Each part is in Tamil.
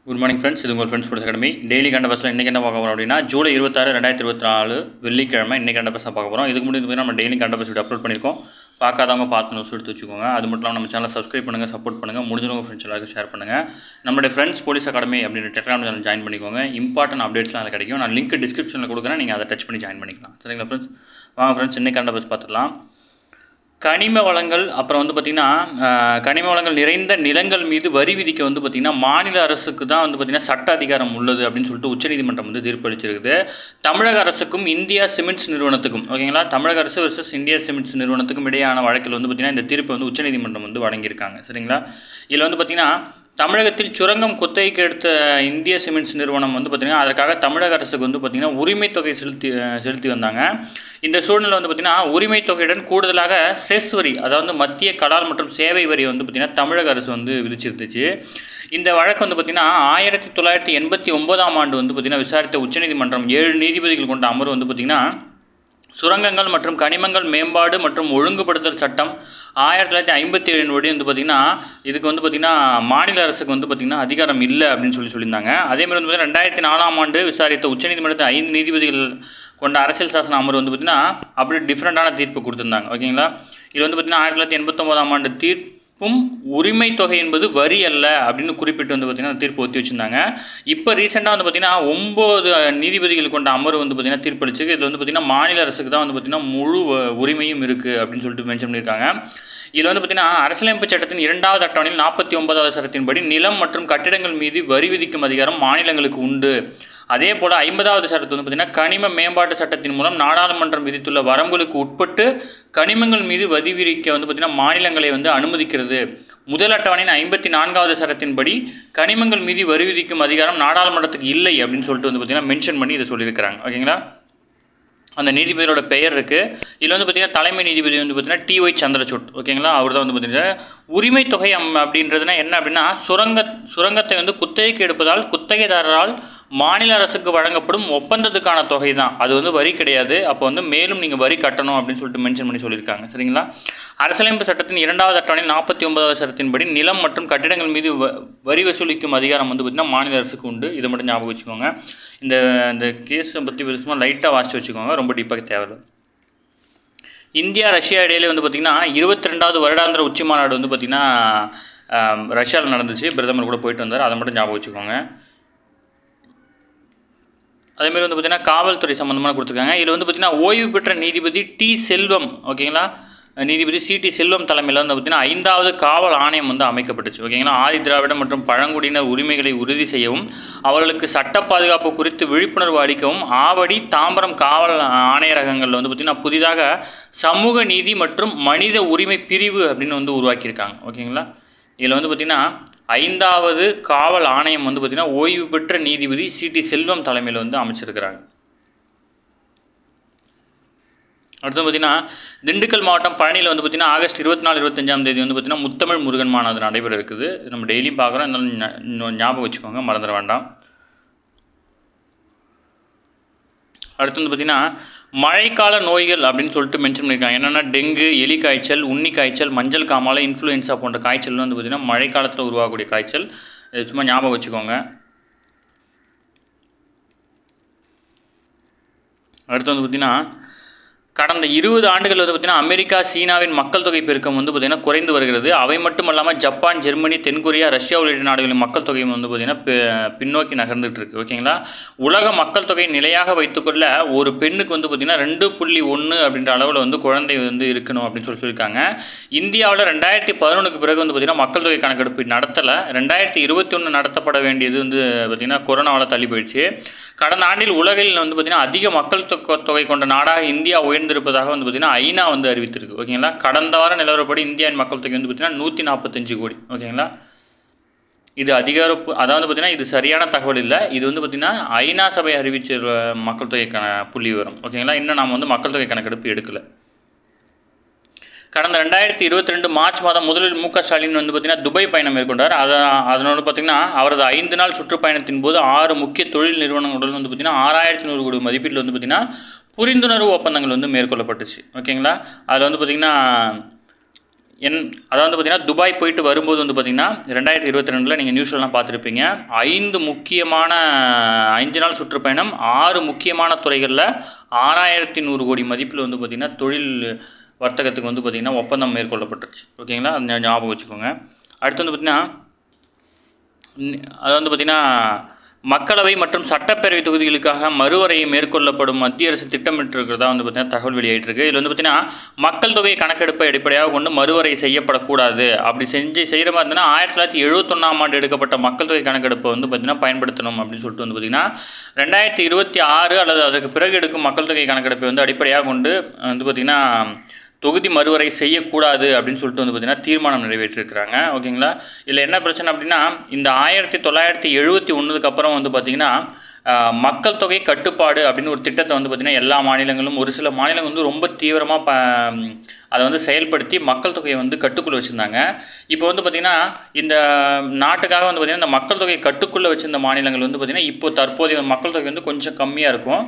Good morning friends. இது உங்கள் ஃப்ரெண்ட்ஸ் ஸ்போர்ட்ஸ் அகாடமி. டெய்லி கண்ட பஸ்ஸில் இன்றைக்கி என்ன பார்க்க போகிறோம் அப்படின்னா ஜூலை 26, 2024 வெள்ளிக்கிழமை இன்றைக்கி கண்ட பஸ்ஸாக பார்க்க போகிறோம். இதுக்கு முன்னாடி நம்ம டெய்லி கண்ட பஸ் அப்லோட் பண்ணியிருக்கோம். பார்க்காதவங்க பார்த்து நோட்ஸ் எடுத்து வச்சுக்கோங்க. அது மட்டும் இல்லாமல் நம்ம சேனலை சப்ஸ்கிரைப் பண்ணுங்கள், சப்போர்ட் பண்ணுங்கள், முடிஞ்சவங்க ஃப்ரெண்ட்ஸ் எல்லாருக்கும் ஷேர் பண்ணுங்கள். நம்மளுடைய ஃப்ரெண்ட்ஸ் போலீஸ் அகாடமி அப்படின்ற டெலிகிராம் சேனல் ஜாயின் பண்ணிக்கோங்க. இம்பார்ட்டன்ட் அப்டேட்ஸ்லாம் அதில் கிடைக்கும். நான் லிங்க் டிஸ்கிரிப்ஷனில் கொடுக்குறேன், நீங்கள் அதை டச் பண்ணி ஜாயின் பண்ணிக்கலாம். சரிங்களா ஃப்ரெண்ட்ஸ்? வாங்க ஃப்ரெண்ட்ஸ், இன்றைக்கி கண்ட பஸ் பார்த்துடலாம். கனிம வளங்கள் அப்புறம் பார்த்திங்கன்னா கனிம வளங்கள் நிறைந்த நிலங்கள் மீது வரி விதிக்க பார்த்திங்கன்னா மாநில அரசுக்கு தான் பார்த்திங்கன்னா சட்ட அதிகாரம் உள்ளது அப்படின்னு சொல்லிட்டு உச்சநீதிமன்றம் தீர்ப்பளிச்சிருக்குது. தமிழக அரசுக்கும் இந்தியா சிமெண்ட்ஸ் நிறுவனத்துக்கும், ஓகேங்களா, தமிழக அரசு வர்சஸ் இந்தியா சிமெண்ட்ஸ் நிறுவனத்துக்கும் இடையான வழக்கில் பார்த்திங்கன்னா இந்த தீர்ப்பை உச்சநீதிமன்றம் வழங்கியிருக்காங்க. சரிங்களா? இதில் பார்த்திங்கன்னா தமிழகத்தில் சுரங்கம் குத்தகைக்கு எடுத்த இந்திய சிமெண்ட்ஸ் நிறுவனம் பார்த்திங்கன்னா அதற்காக தமிழக அரசுக்கு பார்த்திங்கன்னா உரிமை தொகை செலுத்தி வந்தாங்க. இந்த சூழ்நிலை பார்த்திங்கன்னா உரிமை தொகையுடன் கூடுதலாக செஸ் வரி, அதாவது மத்திய கலால் மற்றும் சேவை வரி பார்த்திங்கன்னா தமிழக அரசு விதிச்சிருந்துச்சு. இந்த வழக்கு பார்த்திங்கன்னா 1989ஆம் ஆண்டு பார்த்திங்கன்னா விசாரித்த உச்சநீதிமன்றம் 7 நீதிபதிகள் கொண்ட அமர்வு பார்த்திங்கன்னா சுரங்கங்கள் மற்றும் கனிமங்கள் மேம்பாடு மற்றும் ஒழுங்குபடுத்தல் சட்டம் 1957 படி பார்த்திங்கன்னா இதுக்கு பார்த்திங்கன்னா மாநில அரசுக்கு பார்த்திங்கன்னா அதிகாரம் இல்லை அப்படின்னு சொல்லியிருந்தாங்க. அதேமாதிரி 2004ஆம் ஆண்டு விசாரித்த உச்சநீதிமன்றத்தில் 5 நீதிபதிகள் கொண்ட அரசியல் சாசன அமர்வு பார்த்திங்கன்னா அப்படி டிஃப்ரெண்ட்டான தீர்ப்பு கொடுத்துருந்தாங்க. ஓகேங்களா? இது பார்த்திங்கன்னா 1989ஆம் ஆண்டு தீர்ப்பும் உரிமை தொகை என்பது வரி அல்ல அப்படின்னு குறிப்பிட்டு பார்த்திங்கன்னா தீர்ப்பு ஒத்தி வச்சுருந்தாங்க. இப்போ ரீசெண்டாக பார்த்திங்கன்னா 9 நீதிபதிகள் கொண்ட அமர்வு பார்த்திங்கன்னா தீர்ப்பளிச்சு இதில் பார்த்திங்கன்னா மாநில அரசுக்கு தான் பார்த்திங்கன்னா முழு உரிமையும் இருக்குது அப்படின்னு சொல்லிட்டு மென்ஷன் பண்ணியிருக்காங்க. இதில் பார்த்திங்கன்னா அரசியலமைப்பு சட்டத்தின் 2வது அட்டவணையில் 49வது சட்டத்தின்படி நிலம் மற்றும் கட்டிடங்கள் மீது வரி விதிக்கும் அதிகாரம் மாநிலங்களுக்கு உண்டு. அதே போல் 50வது சட்டத்தில் பார்த்திங்கன்னா கனிம மேம்பாட்டு சட்டத்தின் மூலம் நாடாளுமன்றம் விதித்துள்ள வரம்புகளுக்கு உட்பட்டு கனிமங்கள் மீது வரி விதிக்க பார்த்திங்கன்னா மாநிலங்களை அனுமதிக்கிறது. முதல் அட்டவணையின் 54வது சட்டத்தின்படி கனிமங்கள் மீது வரி விதிக்கும் அதிகாரம் நாடாளுமன்றத்துக்கு இல்லை அப்படின்னு சொல்லிட்டு பார்த்திங்கன்னா மென்ஷன் பண்ணி இதை சொல்லியிருக்கிறாங்க. ஓகேங்களா? அந்த நீதிபதியோட பெயர் இருக்குது. இதில் பார்த்திங்கன்னா தலைமை நீதிபதி பார்த்திங்கன்னா TY சந்திரசூட். ஓகேங்களா? அவர் தான் பார்த்திங்கன்னா உரிமை தொகை அப்படின்றதுனா என்ன அப்படின்னா சுரங்கத்தை குத்தகைக்கு எடுப்பதால் குத்தகைதாரரால் மாநில அரசுக்கு வழங்கப்படும் ஒப்பந்தத்துக்கான தொகை தான். அது வரி கிடையாது. அப்போ மேலும் நீங்கள் வரி கட்டணும் அப்படின்னு சொல்லிட்டு மென்ஷன் பண்ணி சொல்லியிருக்காங்க. சரிங்களா? அரசியலமைப்பு சட்டத்தின் 2வது அட்டவணை 49வது சட்டத்தின்படி நிலம் மற்றும் கட்டிடங்கள் மீது வரி வசூலிக்கும் அதிகாரம் பார்த்திங்கன்னா மாநில அரசுக்கு உண்டு. இதை மட்டும் ஞாபகம் வச்சுக்கோங்க. இந்த கேஸை பற்றி சும்மா லைட்டாக வாசித்து வச்சுக்கோங்க, ரொம்ப டீப்பாக தேவையில்லை. இந்தியா ரஷ்யா இடையிலே பார்த்திங்கன்னா 22வது வருடாந்திர உச்சி மாநாடு பார்த்திங்கன்னா ரஷ்யாவில் நடந்துச்சு. பிரதமர் கூட போயிட்டு வந்தார். அதை மட்டும் ஞாபகம் வச்சுக்கோங்க. அதேமாதிரி பார்த்திங்கன்னா காவல்துறை சம்மந்தமாக கொடுத்துருக்காங்க. இதில் பார்த்திங்கன்னா ஓய்வு பெற்ற நீதிபதி டி செல்வம், ஓகேங்களா, நீதிபதி CT செல்வம் தலைமையில் பார்த்திங்கன்னா 5வது காவல் ஆணையம் அமைக்கப்பட்டுச்சு. ஓகேங்களா? ஆதி திராவிட மற்றும் பழங்குடியினர் உரிமைகளை உறுதி செய்யவும் அவர்களுக்கு சட்ட பாதுகாப்பு குறித்து விழிப்புணர்வு அளிக்கவும் ஆவடி தாம்பரம் காவல் ஆணையரகங்களில் பார்த்திங்கன்னா புதிதாக சமூக நீதி மற்றும் மனித உரிமை பிரிவு அப்படின்னு உருவாக்கியிருக்காங்க. ஓகேங்களா? இதில் பார்த்திங்கன்னா 5வது காவல் ஆணையம் பார்த்திங்கன்னா ஓய்வு பெற்ற நீதிபதி CT செல்வம் தலைமையில் அமைச்சிருக்கிறாங்க. அடுத்து பார்த்திங்கன்னா திண்டுக்கல் மாவட்டம் பழனியில் பார்த்திங்கன்னா ஆகஸ்ட் 24, 25ஆம் தேதி பார்த்திங்கன்னா முத்தமிழ் முருகன் மாநாடு நடைபெற இருக்குது. நம்ம டெய்லியும் பார்க்குறோம், இருந்தாலும் ஞாபகம் வச்சுக்கோங்க, மறந்துட வேண்டாம். அடுத்து பார்த்திங்கன்னா மழைக்கால நோய்கள் அப்படின்னு சொல்லிட்டு மென்ஷன் பண்ணியிருக்காங்க. என்னென்னா டெங்கு, எலி காய்ச்சல், உண்ணி காய்ச்சல், மஞ்சள் காமாலை, இன்ஃப்ளூயன்ஸா போன்ற காய்ச்சல் பார்த்திங்கன்னா மழைக்காலத்தில் உருவாகக்கூடிய காய்ச்சல். சும்மா ஞாபகம் வச்சுக்கோங்க. அடுத்து பார்த்திங்கன்னா கடந்த 20 ஆண்டுகள் பார்த்திங்கன்னா அமெரிக்கா சீனாவின் மக்கள் தொகை பெருக்கம் பார்த்திங்கன்னா குறைந்து வருகிறது. அவை மட்டும் இல்லாமல் ஜப்பான், ஜெர்மனி, தென்கொரியா, ரஷ்யா உள்ளிட்ட நாடுகளின் மக்கள் தொகையும் பார்த்திங்கன்னா பின்னோக்கி நகர்ந்துட்டு இருக்குது. ஓகேங்களா? உலக மக்கள் தொகை நிலையாக வைத்துக்கொள்ள ஒரு பெண்ணுக்கு பார்த்திங்கன்னா 2.1 அப்படின்ற அளவில் குழந்தை இருக்கணும் அப்படின்னு சொல்லியிருக்காங்க. இந்தியாவில் 2011க்கு பிறகு பார்த்திங்கன்னா மக்கள் தொகை கணக்கெடுப்பு நடத்தலை. 2021 நடத்தப்பட வேண்டியது பார்த்திங்கன்னா கொரோனாவால் தள்ளி போயிடுச்சு. கடந்த ஆண்டில் உலகில் பார்த்திங்கன்னா அதிக மக்கள் தொகை கொண்ட நாடாக இந்தியா உயர்ந்திருப்பதாக பார்த்திங்கன்னா ஐநா அறிவித்திருக்கு. ஓகேங்களா? கடந்த வார நிலவரப்படி இந்தியாவின் மக்கள் தொகை பார்த்திங்கன்னா 145 கோடி. ஓகேங்களா? இது அதாவது பார்த்திங்கன்னா இது சரியான தகவல் இல்லை. இது பார்த்திங்கன்னா ஐநா சபை அறிவிச்ச மக்கள் தொகைக்கான புள்ளி விவரம். ஓகேங்களா? இன்னும் நாம் மக்கள் தொகை கணக்கெடுப்பு எடுக்கலை. கடந்த 2022 மார்ச் மாதம் முதலில் MK ஸ்டாலின் பார்த்திங்கன்னா துபாய் பயணம் மேற்கொண்டார். அதனோடு பார்த்திங்கன்னா அவரது 5 நாள் சுற்றுப்பயணத்தின் போது 6 முக்கிய தொழில் நிறுவனங்களுடன் பார்த்திங்கன்னா 6100 கோடி மதிப்பீட்டில் பார்த்திங்கன்னா புரிந்துணர்வு ஒப்பந்தங்கள் மேற்கொள்ளப்பட்டுச்சு. ஓகேங்களா? அதில் பார்த்திங்கன்னா அதாவது வந்து பார்த்திங்கன்னா துபாய் போயிட்டு வரும்போது வந்து பார்த்திங்கன்னா 2022 நீங்கள் நியூஸ்லலாம் பார்த்துருப்பீங்க 5 நாள் சுற்றுப்பயணம் 6 முக்கியமான துறைகளில் 6100 கோடி மதிப்பில் வந்து பார்த்திங்கன்னா தொழில் வர்த்தகத்துக்கு வந்து பார்த்திங்கன்னா ஒப்பந்தம் மேற்கொள்ளப்பட்டுருச்சு. ஓகேங்களா, அது ஞாபகம் வச்சுக்கோங்க. அடுத்து வந்து பார்த்திங்கன்னா அது வந்து பார்த்திங்கன்னா மக்களவை மற்றும் சட்டப்பேரவை தொகுதிகளுக்காக மறுவரையை மேற்கொள்ளப்படும் மத்திய அரசு திட்டமிட்டிருக்கிறதா வந்து பார்த்திங்கன்னா தகவல் வெளியிட்டிருக்கு. இதில் வந்து பார்த்திங்கன்னா மக்கள் தொகை கணக்கெடுப்பை அடிப்படையாக கொண்டு மறுவரை செய்யப்படக்கூடாது. அப்படி செய்கிற மாதிரி இருந்ததுன்னா 1971ஆம் ஆண்டு எடுக்கப்பட்ட மக்கள் தொகை கணக்கெடுப்பை வந்து பார்த்திங்கன்னா பயன்படுத்தணும் அப்படின்னு சொல்லிட்டு வந்து பார்த்திங்கன்னா 2026 அல்லது அதற்கு பிறகு எடுக்கும் மக்கள் தொகை கணக்கெடுப்பை வந்து அடிப்படையாக கொண்டு வந்து பார்த்திங்கன்னா தொகுதி மறுவரை செய்யக்கூடாது அப்படின்னு சொல்லிட்டு வந்து பார்த்திங்கன்னா தீர்மானம் நிறைவேற்றிருக்கிறாங்க. ஓகேங்களா, இதில் என்ன பிரச்சனை அப்படின்னா இந்த 1971க்கு அப்புறம் வந்து பார்த்திங்கன்னா மக்கள் தொகை கட்டுப்பாடு அப்படின்னு ஒரு திட்டத்தை வந்து பார்த்திங்கன்னா எல்லா மாநிலங்களும் ஒரு சில மாநிலங்கள் வந்து ரொம்ப தீவிரமாக அதை வந்து செயல்படுத்தி மக்கள் தொகையை வந்து கட்டுக்குள்ளே வச்சுருந்தாங்க. இப்போ வந்து பார்த்திங்கன்னா இந்த நாட்டுக்காக வந்து பார்த்திங்கன்னா இந்த மக்கள் தொகையை கட்டுக்குள்ளே வச்சுருந்த மாநிலங்கள் வந்து பார்த்திங்கன்னா இப்போ தற்போதைய மக்கள் தொகை வந்து கொஞ்சம் கம்மியாக இருக்கும்.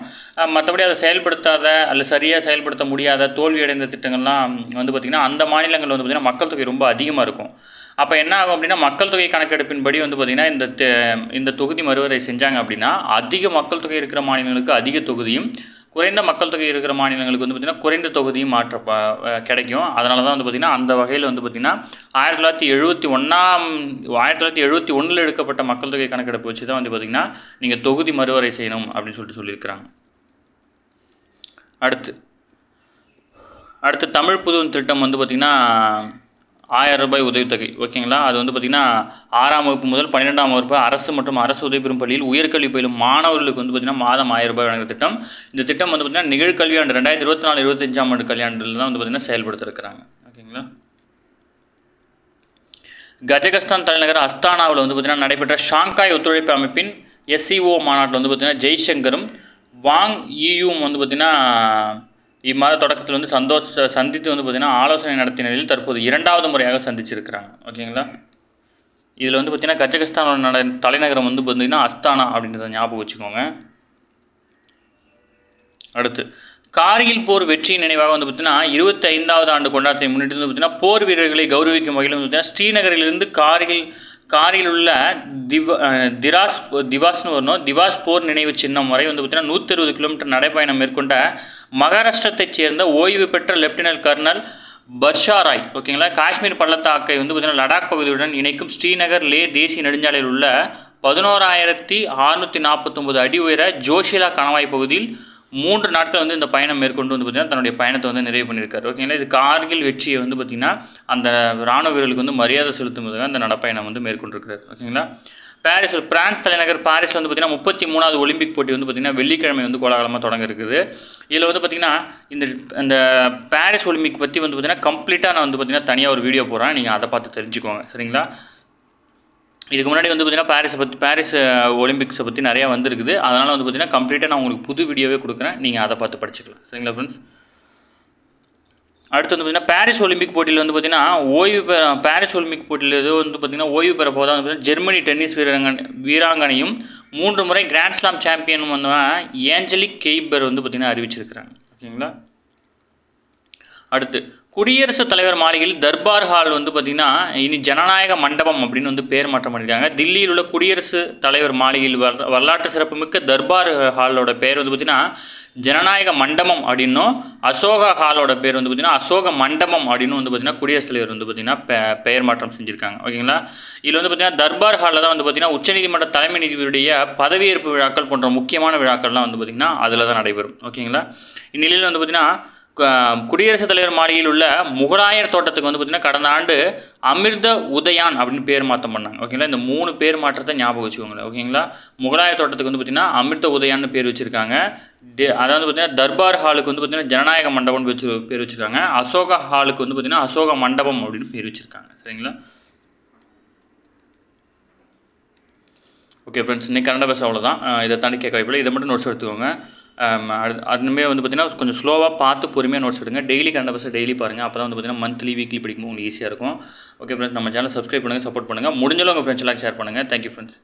மற்றபடி அதை செயல்படுத்தாத அல்ல சரியாக செயல்படுத்த முடியாத தோல்வியடைந்த திட்டங்கள்லாம் வந்து பார்த்திங்கன்னா அந்த மாநிலங்கள் வந்து பார்த்திங்கன்னா மக்கள் தொகை ரொம்ப அதிகமாக இருக்கும். அப்போ என்ன ஆகும் அப்படின்னா மக்கள் தொகை கணக்கெடுப்பின்படி வந்து பார்த்திங்கன்னா இந்த தொகுதி மறுவரை செஞ்சாங்க அப்படின்னா அதிக மக்கள் தொகை இருக்கிற மாநிலங்களுக்கு அதிக தொகுதியும் குறைந்த மக்கள் தொகை இருக்கிற மாநிலங்களுக்கு வந்து பார்த்திங்கன்னா குறைந்த தொகுதியும் கிடைக்கும். அதனால தான் வந்து பார்த்திங்கன்னா அந்த வகையில் வந்து பார்த்திங்கன்னா 1971 எடுக்கப்பட்ட மக்கள் தொகை கணக்கெடுப்பு வச்சு தான் வந்து பார்த்திங்கன்னா நீங்கள் தொகுதி மறுவரை செய்யணும் அப்படின்னு சொல்லியிருக்கிறாங்க. அடுத்து தமிழ் புதுவன் திட்டம் வந்து பார்த்திங்கன்னா 1000 ரூபாய் உதவித்தொகை. ஓகேங்களா, அது வந்து பார்த்திங்கன்னா 6ஆம் வகுப்பு முதல் 12ஆம் வகுப்பு அரசு மற்றும் அரசு உதவி பெறும் பள்ளியில் உயர்கல்வி பயிலும் மாணவர்களுக்கு வந்து பார்த்திங்கன்னா மாதம் 1000 ரூபாய் வழங்குகிற திட்டம். இந்த திட்டம் வந்து பார்த்திங்கன்னா நிகழ்கல்வியாண்டு 2024-25ஆம் ஆண்டு கல்வியாண்டில் தான் வந்து பார்த்திங்கன்னா செயல்படுத்திருக்கிறாங்க. ஓகேங்களா, கஜகஸ்தான் தலைநகர் அஸ்தானாவில் வந்து பார்த்திங்கன்னா நடைபெற்ற ஷாங்காய் ஒத்துழைப்பு அமைப்பின் SCO மாநாட்டில் வந்து பார்த்திங்கன்னா ஜெய்சங்கரும் வாங் ஈயும் வந்து பார்த்திங்கன்னா இம்மாத தொடக்கத்தில் வந்து சந்தித்து வந்து பார்த்திங்கன்னா ஆலோசனை நடத்திய நிலையில் தற்போது 2வது முறையாக சந்திச்சிருக்கிறாங்க. ஓகேங்களா, இதில் வந்து பார்த்திங்கன்னா கஜகஸ்தானோட தலைநகரம் வந்து பார்த்திங்கன்னா அஸ்தானா அப்படின்றத ஞாபகம் வச்சுக்கோங்க. அடுத்து கார்கில் போர் வெற்றியின் நினைவாக வந்து பார்த்திங்கன்னா 25வது ஆண்டு கொண்டாட்டத்தை முன்னிட்டு வந்து பார்த்திங்கன்னா போர் வீரர்களை கௌரவிக்கும் வகையில் வந்து பார்த்திங்கன்னா ஸ்ரீநகரிலிருந்து காரில் உள்ள திவாஸ் போர் நினைவு சின்னம் வரை வந்து பார்த்திங்கன்னா 160 கிலோமீட்டர் நடைப்பயணம் மேற்கொண்ட மகாராஷ்டிரத்தைச் சேர்ந்த ஓய்வு பெற்ற லெப்டினன்ட் கர்னல் பர்ஷாராய். ஓகேங்களா, காஷ்மீர் பள்ளத்தாக்கை வந்து பார்த்திங்கன்னா லடாக் பகுதியுடன் இணைக்கும் ஸ்ரீநகர் லே தேசிய நெடுஞ்சாலையில் உள்ள 11649 அடி உயர ஜோஷிலா கணவாய் பகுதியில் 3 நாட்கள் வந்து இந்த பயணம் மேற்கொண்டு வந்து பார்த்திங்கன்னா தன்னுடைய பயணத்தை வந்து நிறைவு பண்ணியிருக்காரு. ஓகேங்களா, இது கார்கில் வெற்றியை வந்து பார்த்திங்கன்னா அந்த இராணுவ வீரர்களுக்கு வந்து மரியாதை செலுத்தும் போது அந்த நடப்பயணம் வந்து மேற்கொண்டிருக்கிறார். ஓகேங்களா, பிரான்ஸ் தலைநகர் பாரிஸில் வந்து பார்த்திங்கன்னா 33வது ஒலிம்பிக் போட்டி வந்து பார்த்திங்கன்னா வெள்ளிக்கிழமை வந்து கோலாகலமாக தொடங்க இருக்குது. இதில் வந்து பார்த்திங்கன்னா இந்த பாரிஸ் ஒலிம்பிக் பற்றி வந்து பார்த்திங்கன்னா கம்ப்ளீட்டாக நான் வந்து பார்த்திங்கன்னா தனியாக ஒரு வீடியோ போடுறேன், நீங்கள் அதை பார்த்து தெரிஞ்சுக்கோங்க. சரிங்களா, இதுக்கு முன்னாடி வந்து பார்த்திங்கன்னா பாரிஸ் ஒலிம்பிக்ஸை பற்றி நிறையா வந்திருக்குது. அதனால் வந்து பார்த்திங்கன்னா கம்ப்ளீட்டாக நான் உங்களுக்கு புது வீடியோவே கொடுக்குறேன், நீங்கள் அதை பார்த்து படிச்சுக்கலாம். சரிங்களா ஃப்ரெண்ட்ஸ், அடுத்து வந்து பார்த்திங்கன்னா பாரிஸ் ஒலிம்பிக் போட்டியில் வந்து பார்த்திங்கன்னா பாரிஸ் ஒலிம்பிக் போட்டியில் ஏதோ வந்து பார்த்திங்கன்னா ஓய்வு பெற போதாக வந்து ஜெர்மனி டென்னிஸ் வீராங்கனையும் 3 முறை கிராண்ட் ஸ்லாம் சாம்பியனும் வந்து ஏஞ்சலிக் கெய்பர் வந்து பார்த்திங்கன்னா அறிவிச்சிருக்கிறாங்க. ஓகேங்களா, அடுத்து குடியரசுத் தலைவர் மாளிகையில் தர்பார் ஹால் வந்து பார்த்திங்கன்னா இனி ஜனநாயக மண்டபம் அப்படின்னு வந்து பேர் மாற்றம் பண்ணியிருக்காங்க. தில்லியில் உள்ள குடியரசுத் தலைவர் மாளிகையில் வரலாற்று சிறப்புமிக்க தர்பார் ஹாலோட பேர் வந்து பார்த்திங்கன்னா ஜனநாயக மண்டபம் அப்படின்னும் அசோகா ஹாலோட பேர் வந்து பார்த்திங்கன்னா அசோக மண்டபம் அப்படின்னு வந்து பார்த்திங்கன்னா குடியரசுத் தலைவர் வந்து பார்த்திங்கன்னா பெயர் மாற்றம் செஞ்சுருக்காங்க. ஓகேங்களா, இதில் வந்து பார்த்திங்கன்னா தர்பார் ஹாலில் தான் வந்து பார்த்திங்கன்னா உச்சநீதிமன்ற தலைமை நீதிபதியுடைய பதவியேற்பு விழாக்கள் போன்ற முக்கியமான விழாக்கள்லாம் வந்து பார்த்திங்கன்னா அதில் தான் நடைபெறும். ஓகேங்களா, இந்நிலையில் வந்து பார்த்திங்கன்னா குடியரசுத் தலைவர் மாளிகையில் உள்ள முகலாயர் தோட்டத்துக்கு வந்து பார்த்திங்கன்னா கடந்த ஆண்டு அமிர்த உதயான் அப்படின்னு பேர் மாற்றம் பண்ணாங்க. ஓகேங்களா, இந்த 3 பேர் மாற்றத்தை ஞாபகம் வச்சுக்கோங்களேன். ஓகேங்களா, முகலாயர் தோட்டத்துக்கு வந்து பார்த்திங்கன்னா அமிர்த உதயான்னு பேர் வச்சுருக்காங்க. அதாவது பார்த்திங்கன்னா தர்பார் ஹாலுக்கு வந்து பார்த்திங்கன்னா ஜனநாயக மண்டபம் பேர் வச்சுருக்காங்க. அசோகா ஹாலுக்கு வந்து பார்த்திங்கன்னா அசோக மண்டபம் அப்படின்னு பேர் வச்சுருக்காங்க. சரிங்களா, ஓகே ஃப்ரெண்ட்ஸ், இன்றைக்கி கன்னட பேச அவ்வளோதான். இதை தாண்டி கேட்க வாய்ப்பில்லை, இதை மட்டும் நோட்ஸ் எடுத்துக்கோங்க. அதுமாரி வந்து பார்த்திங்கன்னா கொஞ்சம் ஸ்லோவாக பார்த்து பொறுமையாக நோட்ஸ் எடுங்க. டெய்லி கன்னட பேச டெய்லி பாருங்கள், அப்போ தான் வந்து பார்த்திங்கன்னா மந்த்லி வீக்லி படிக்கும்போது உங்களுக்கு ஈஸியாக இருக்கும். ஓகே ஃப்ரெண்ட்ஸ், நம்ம சேனல் சப்ஸ்கிரைப் பண்ணுங்கள், சப்போர்ட் பண்ணுங்கள், முடிஞ்சளவு உங்கள் ஃப்ரெண்ட்ஸ் எல்லாம் ஷேர் பண்ணுங்கள். Thank you friends.